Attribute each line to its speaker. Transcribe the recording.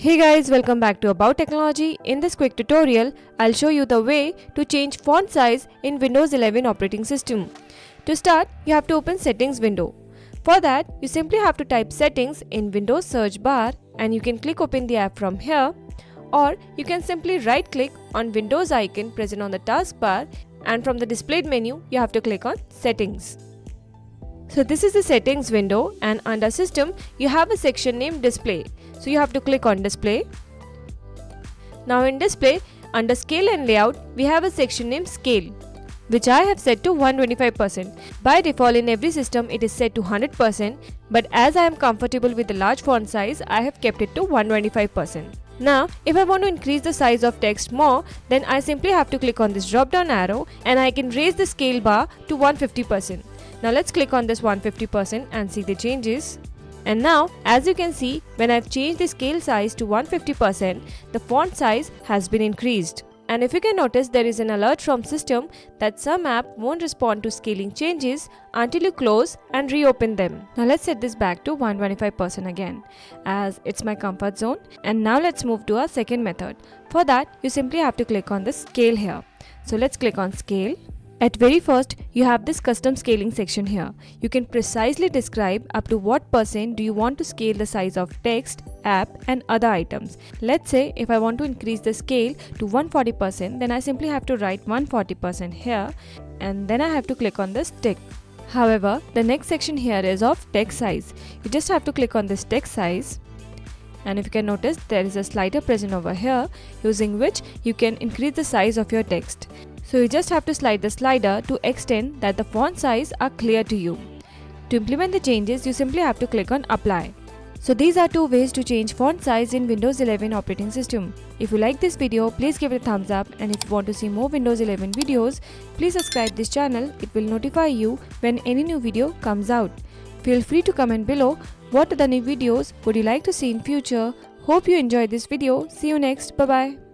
Speaker 1: Hey guys, welcome back to About Technology. In this quick tutorial, I'll show you the way to change font size in Windows 11 operating system. To start, you have to open Settings window. For that, you simply have to type Settings in Windows search bar and you can click open the app from here, or you can simply right click on Windows icon present on the taskbar, and from the displayed menu, you have to click on Settings. So this is the Settings window, and under System, you have a section named Display. So you have to click on Display. Now in Display, under Scale and Layout, we have a section named Scale, which I have set to 125%. By default in every system it is set to 100%, but as I am comfortable with the large font size, I have kept it to 125%. Now, if I want to increase the size of text more, then I simply have to click on this drop down arrow and I can raise the scale bar to 150%. Now let's click on this 150% and see the changes. And now, as you can see, when I've changed the scale size to 150%, the font size has been increased. And if you can notice, there is an alert from system that some app won't respond to scaling changes until you close and reopen them. Now let's set this back to 125% again, as it's my comfort zone. And now let's move to our second method. For that, you simply have to click on the scale here. So let's click on scale. At very first, you have this custom scaling section here. You can precisely describe up to what percent do you want to scale the size of text, app and other items. Let's say if I want to increase the scale to 140%, then I simply have to write 140% here and then I have to click on this tick. However, the next section here is of text size. You just have to click on this text size. And if you can notice, there is a slider present over here using which you can increase the size of your text. So you just have to slide the slider to extend that the font size are clear to you. To implement the changes, you simply have to click on Apply. So these are two ways to change font size in Windows 11 operating system. If you like this video, please give it a thumbs up, and if you want to see more Windows 11 videos, please subscribe this channel. It will notify you when any new video comes out. Feel free to comment below what other new videos would you like to see in future. Hope you enjoyed this video. See you next. Bye bye.